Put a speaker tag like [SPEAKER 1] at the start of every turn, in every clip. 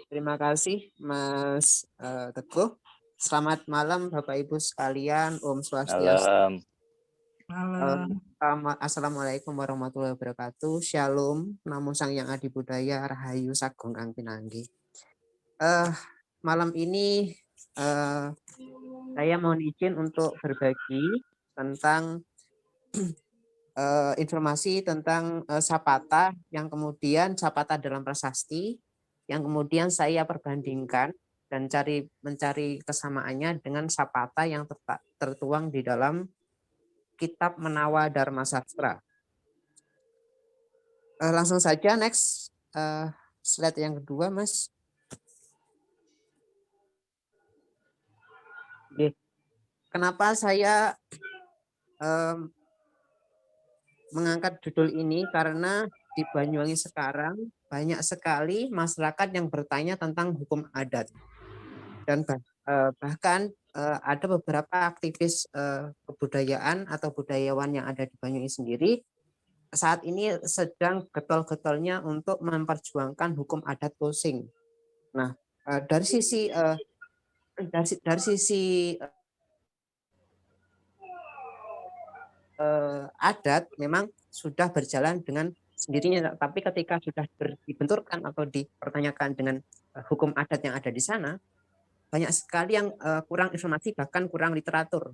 [SPEAKER 1] Terima kasih Mas Teguh. Selamat malam Bapak Ibu sekalian. Om Swastiastu.
[SPEAKER 2] Malam.
[SPEAKER 1] Assalamualaikum warahmatullahi wabarakatuh. Shalom, Namo Sang Yang Adi Budaya, Rahayu Sagung Ang Pinanggi. Malam ini saya mohon izin untuk berbagi tentang informasi tentang sapata yang kemudian sapata dalam prasasti yang kemudian saya perbandingkan dan mencari kesamaannya dengan sapata yang tertuang di dalam kitab Menawa Dharma Sastra. Langsung saja next slide yang kedua, Mas. Oke. Kenapa saya mengangkat judul ini? Karena di Banyuwangi sekarang banyak sekali masyarakat yang bertanya tentang hukum adat dan bahkan ada beberapa aktivis kebudayaan atau budayawan yang ada di Banyuwangi sendiri saat ini sedang getol-getolnya untuk memperjuangkan hukum adat Osing. Nah, dari sisi adat memang sudah berjalan dengan sendirinya, tapi ketika sudah dibenturkan atau dipertanyakan dengan hukum adat yang ada di sana, banyak sekali yang kurang informasi, bahkan kurang literatur.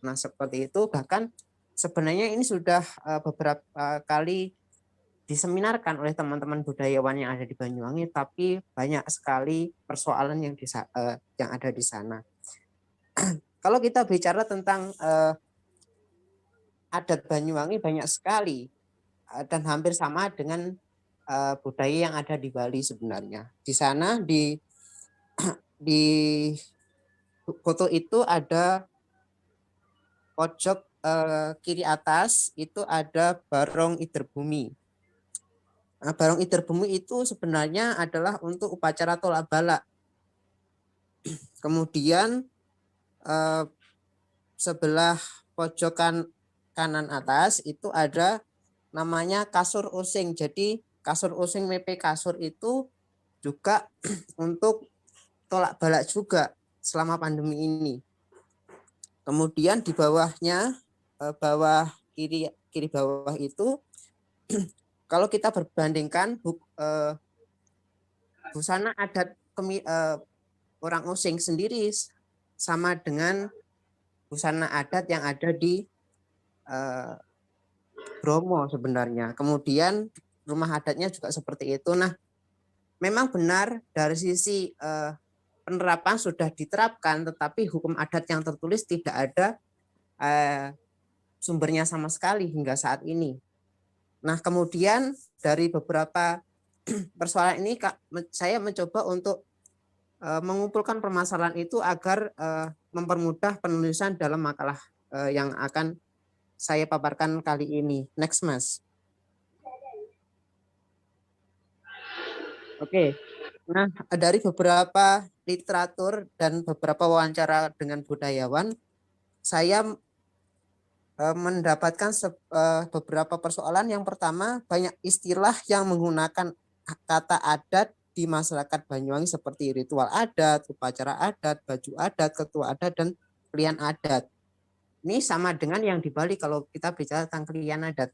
[SPEAKER 1] Nah, seperti itu. Bahkan sebenarnya ini sudah beberapa kali diseminarkan oleh teman-teman budayawan yang ada di Banyuwangi, tapi banyak sekali persoalan yang ada di sana. Kalau kita bicara tentang adat Banyuwangi, banyak sekali dan hampir sama dengan budaya yang ada di Bali sebenarnya. Di sana di foto itu ada pojok kiri atas itu ada Barong Iterbumi. Nah, Barong Iterbumi itu sebenarnya adalah untuk upacara tolak bala. Kemudian sebelah pojokan kanan atas itu ada namanya kasur osing. Jadi kasur osing mepe kasur itu juga untuk tolak balak juga selama pandemi ini. Kemudian di bawahnya bawah kiri bawah itu kalau kita berbandingkan busana adat orang Osing sendiri sama dengan busana adat yang ada di Bromo sebenarnya. Kemudian rumah adatnya juga seperti itu. Nah, memang benar dari sisi penerapan sudah diterapkan, tetapi hukum adat yang tertulis tidak ada sumbernya sama sekali hingga saat ini. Nah, kemudian dari beberapa persoalan ini saya mencoba untuk mengumpulkan permasalahan itu agar mempermudah penulisan dalam makalah yang akan saya paparkan kali ini. Next, Mas. Oke. Nah, dari beberapa literatur dan beberapa wawancara dengan budayawan, saya mendapatkan beberapa persoalan. Yang pertama, banyak istilah yang menggunakan kata adat di masyarakat Banyuwangi seperti ritual adat, upacara adat, baju adat, ketua adat, dan klien adat. Ini sama dengan yang di Bali kalau kita bicara tentang klien adat.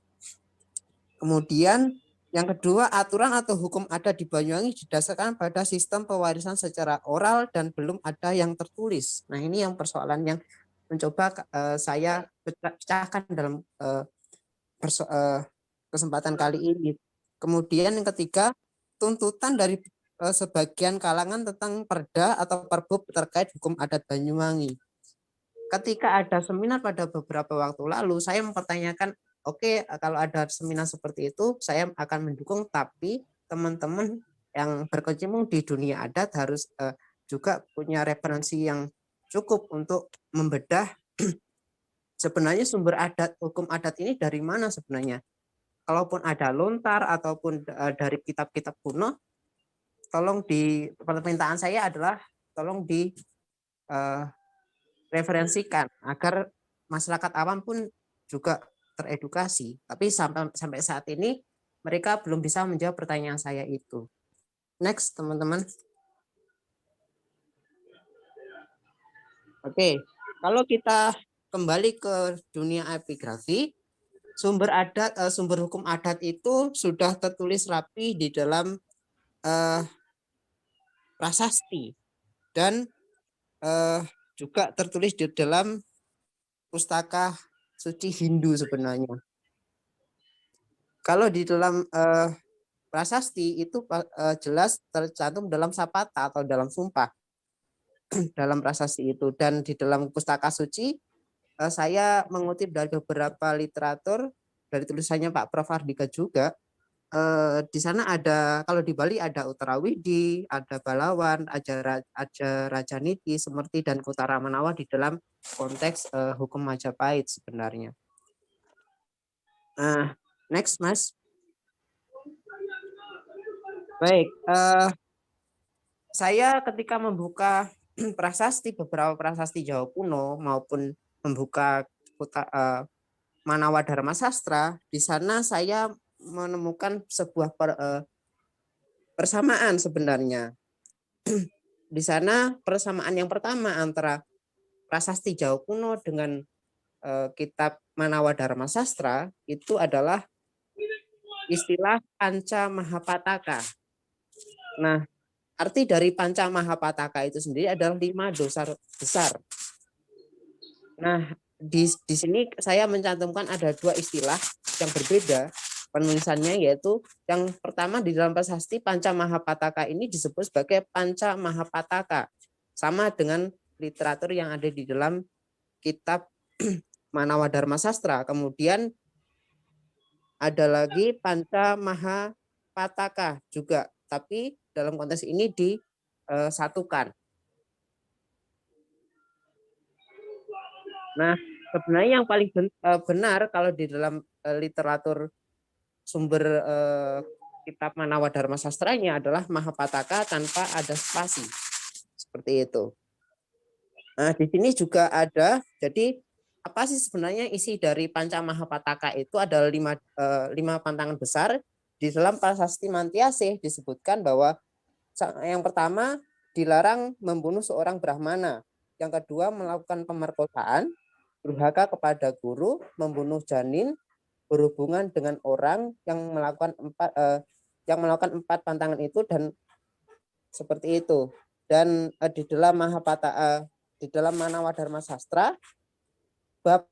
[SPEAKER 1] Kemudian yang kedua, aturan atau hukum adat di Banyuwangi didasarkan pada sistem pewarisan secara oral dan belum ada yang tertulis. Nah, ini yang persoalan yang mencoba saya pecahkan dalam kesempatan kali ini. Kemudian yang ketiga, tuntutan dari sebagian kalangan tentang perda atau perbub terkait hukum adat Banyuwangi. Ketika ada seminar pada beberapa waktu lalu, saya mempertanyakan, oke, kalau ada seminar seperti itu, saya akan mendukung, tapi teman-teman yang berkecimpung di dunia adat harus juga punya referensi yang cukup untuk membedah sebenarnya sumber adat, hukum adat ini dari mana sebenarnya. Kalaupun ada lontar ataupun dari kitab-kitab kuno, tolong permintaan saya adalah tolong referensikan agar masyarakat awam pun juga teredukasi. Tapi sampai saat ini mereka belum bisa menjawab pertanyaan saya itu. Next, teman-teman. Oke, kalau kita kembali ke dunia epigrafi, sumber hukum adat itu sudah tertulis rapi di dalam prasasti dan juga tertulis di dalam pustaka suci Hindu sebenarnya. Kalau di dalam prasasti itu jelas tercantum dalam sapata atau dalam sumpah dalam prasasti itu, dan di dalam pustaka suci saya mengutip dari beberapa literatur dari tulisannya Pak Prof Ardika juga. Di sana ada, kalau di Bali ada Uttarawidi, ada Balawan, ada Rajaniti, Semerti, dan Kutara Manawa di dalam konteks hukum Majapahit sebenarnya. Next, Mas. Baik, saya ketika membuka beberapa prasasti Jawa kuno maupun membuka Manawa Dharma Sastra, di sana saya menemukan sebuah persamaan sebenarnya. Di sana persamaan yang pertama antara prasasti Jawa kuno dengan kitab Manawa Dharma Sastra itu adalah istilah Panca Mahapataka. Nah, arti dari Panca Mahapataka itu sendiri adalah 5 dosa besar. Nah, di sini saya mencantumkan ada 2 istilah yang berbeda penulisannya, yaitu yang pertama di dalam prasasti Panca Mahapataka ini disebut sebagai Panca Mahapataka, sama dengan literatur yang ada di dalam kitab Manawa Dharma Sastra. Kemudian ada lagi Panca Mahapataka juga, tapi dalam konteks ini disatukan. Nah, sebenarnya yang paling benar kalau di dalam literatur sumber kitab Manawa Dharma Sastranya adalah Mahapataka tanpa ada spasi. Seperti itu. Nah, di sini juga ada, jadi apa sih sebenarnya isi dari Panca Mahapataka itu adalah 5 pantangan besar. Di dalam prasasti Mantiasih disebutkan bahwa yang pertama dilarang membunuh seorang Brahmana. Yang kedua melakukan pemerkosaan, durhaka kepada guru, membunuh janin, berhubungan dengan orang yang melakukan 4 pantangan itu, dan seperti itu. Dan di dalam di dalam Manawa Dharma Sastra bab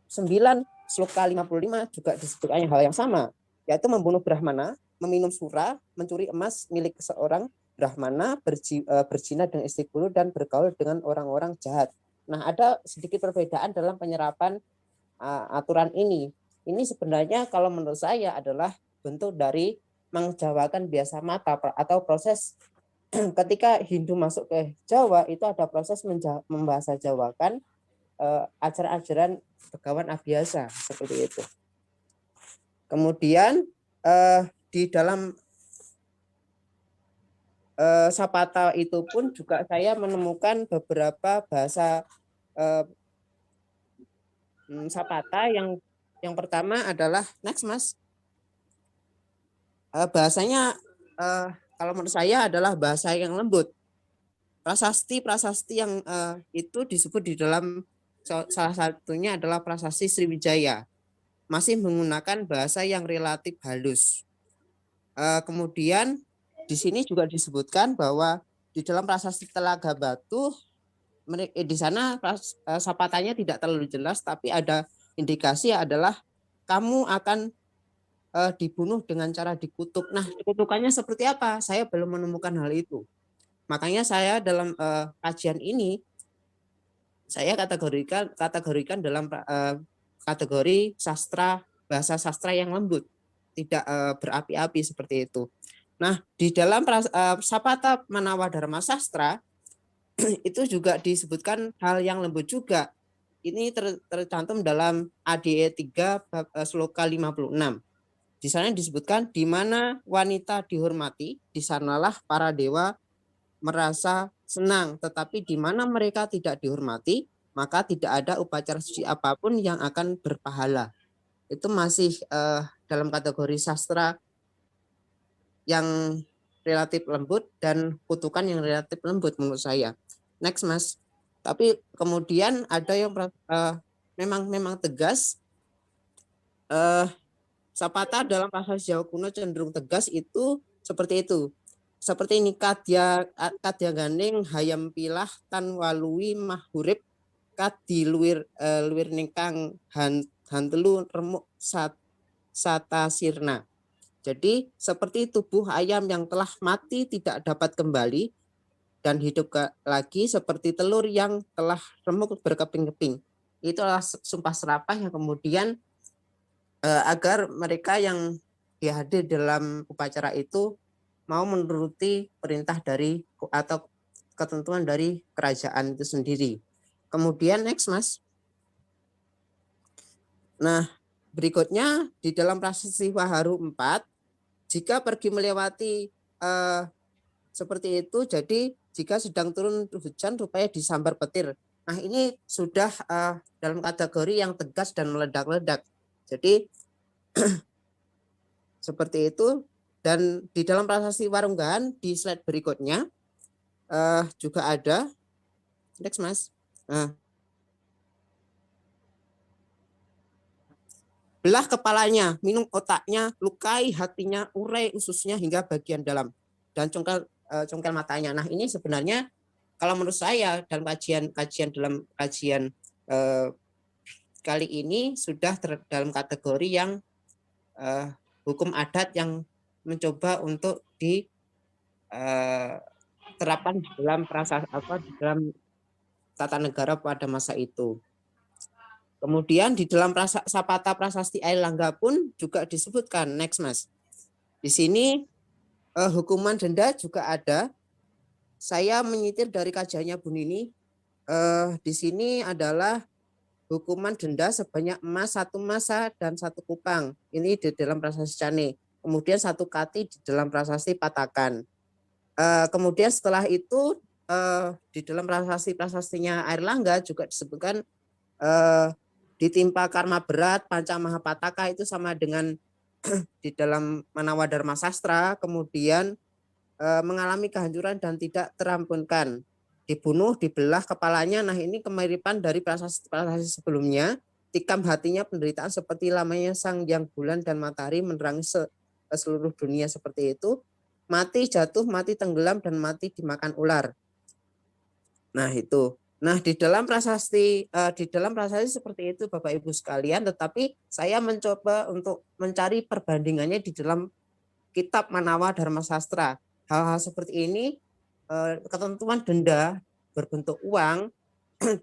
[SPEAKER 1] 9 sloka 55 juga disebutkan hal yang sama, yaitu membunuh Brahmana, meminum sura, mencuri emas milik seorang Brahmana, berzina dengan istri guru, dan bergaul dengan orang-orang jahat. Nah, ada sedikit perbedaan dalam penyerapan aturan ini. Ini sebenarnya kalau menurut saya adalah bentuk dari menjawakan biasa mata atau proses ketika Hindu masuk ke Jawa itu ada proses membahasa Jawakan ajaran-ajaran Begawan Abhyasa seperti itu. Kemudian di dalam Sapata itu pun juga saya menemukan beberapa bahasa Sapata yang pertama adalah next, Mas. Bahasanya kalau menurut saya adalah bahasa yang lembut. Prasasti yang itu disebut di dalam salah satunya adalah prasasti Sriwijaya. Masih menggunakan bahasa yang relatif halus. Kemudian di sini juga disebutkan bahwa di dalam prasasti Telaga Batu di sana sapatanya tidak terlalu jelas, tapi ada indikasi adalah kamu akan dibunuh dengan cara dikutuk. Nah, dikutukannya seperti apa? Saya belum menemukan hal itu. Makanya saya dalam kajian ini saya kategorikan dalam kategori bahasa sastra yang lembut, tidak berapi-api seperti itu. Nah, di dalam Sapata Manawa Dharma Sastra itu juga disebutkan hal yang lembut juga. Ini tercantum dalam ADE 3 sloka 56. Di sana disebutkan di mana wanita dihormati, di sanalah para dewa merasa senang, tetapi di mana mereka tidak dihormati, maka tidak ada upacara suci apapun yang akan berpahala. Itu masih dalam kategori sastra yang relatif lembut dan kutukan yang relatif lembut menurut saya. Next Mas. Tapi kemudian ada yang memang tegas. Sapata dalam bahasa Jawa kuno cenderung tegas itu seperti itu. Seperti ini kadya ganing hayam pilah tan walui mahurip kadi luwir ningkang hantelu remuk sata sirna. Jadi seperti tubuh ayam yang telah mati tidak dapat kembali dan hidup lagi, seperti telur yang telah remuk berkeping-keping. Itulah sumpah serapah yang kemudian agar mereka yang hadir dalam upacara itu mau menuruti perintah dari atau ketentuan dari kerajaan itu sendiri. Kemudian next Mas. Nah, berikutnya di dalam prasasti Waharu 4, jika pergi melewati seperti itu, jadi jika sedang turun hujan rupanya disambar petir. Nah, ini sudah dalam kategori yang tegas dan meledak-ledak. Jadi seperti itu. Dan di dalam prasasti Warunggahan di slide berikutnya juga ada. Next Mas. Nah, belah kepalanya, minum otaknya, lukai hatinya, urai ususnya hingga bagian dalam, dan congkel matanya. Nah, ini sebenarnya kalau menurut saya dalam kajian kali ini sudah dalam kategori yang hukum adat yang mencoba untuk diterapkan dalam dalam tata negara pada masa itu. Kemudian di dalam Sapata Prasasti Airlangga pun juga disebutkan. Next Mas. Di sini hukuman denda juga ada. Saya menyitir dari kajiannya Bu Nini. Di sini adalah hukuman denda sebanyak emas 1 masa dan 1 kupang. Ini di dalam prasasti Cane. Kemudian 1 kati di dalam prasasti Patakan. Kemudian setelah itu di dalam prasastinya Airlangga juga disebutkan ditimpa karma berat, panca mahapataka itu sama dengan di dalam Manawa Dharma Sastra, kemudian mengalami kehancuran dan tidak terampunkan, dibunuh, dibelah kepalanya. Nah, ini kemiripan dari prasasti sebelumnya. Tikam hatinya penderitaan seperti lamanya sang yang bulan dan matahari menerangi seluruh dunia seperti itu. Mati jatuh, mati tenggelam, dan mati dimakan ular. Nah, itu. Nah, di dalam prasasti seperti itu Bapak Ibu sekalian, tetapi saya mencoba untuk mencari perbandingannya di dalam kitab Manawa Dharma Sastra. Hal-hal seperti ini, ketentuan denda berbentuk uang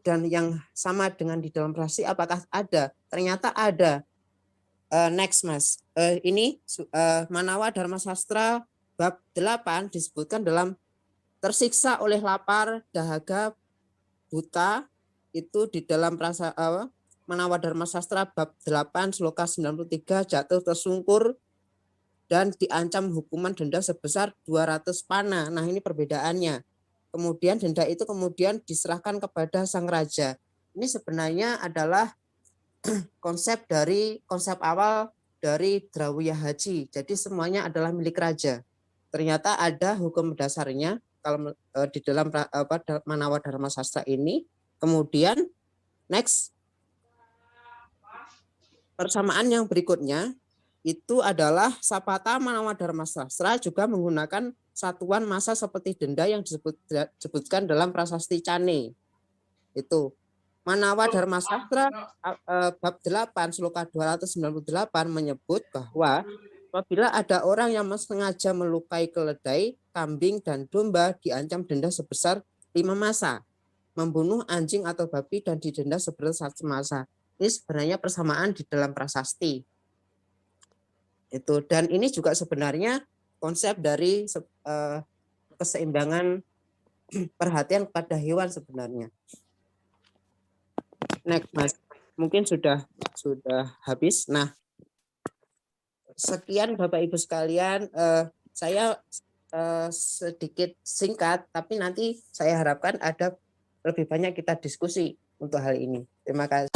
[SPEAKER 1] dan yang sama dengan di dalam prasasti apakah ada? Ternyata ada. Next Mas. Ini Manawa Dharma Sastra bab 8 disebutkan dalam tersiksa oleh lapar, dahaga, buta, itu di dalam Manawa Dharma Sastra bab 8 sloka 93, jatuh tersungkur dan diancam hukuman denda sebesar 200 panah. Nah, ini perbedaannya. Kemudian denda itu kemudian diserahkan kepada sang raja. Ini sebenarnya adalah konsep awal dari Drawiyah Haji. Jadi semuanya adalah milik raja. Ternyata ada hukum dasarnya kalau di dalam Manawa Dharma Sastra ini. Kemudian next, persamaan yang berikutnya itu adalah Sapata Manawa Dharma Sastra juga menggunakan satuan massa seperti denda yang disebutkan dalam prasasti Cane. Itu Manawa Dharma Sastra bab 8 sloka 298 menyebut bahwa apabila ada orang yang sengaja melukai keledai, kambing, dan domba diancam denda sebesar 5 masa, membunuh anjing atau babi dan didenda sebesar 1 masa. Ini sebenarnya persamaan di dalam prasasti. Itu, dan ini juga sebenarnya konsep dari keseimbangan perhatian pada hewan sebenarnya. Next Mas, mungkin sudah habis. Nah, sekian Bapak Ibu sekalian, saya sedikit singkat, tapi nanti saya harapkan ada lebih banyak kita diskusi untuk hal ini. Terima kasih.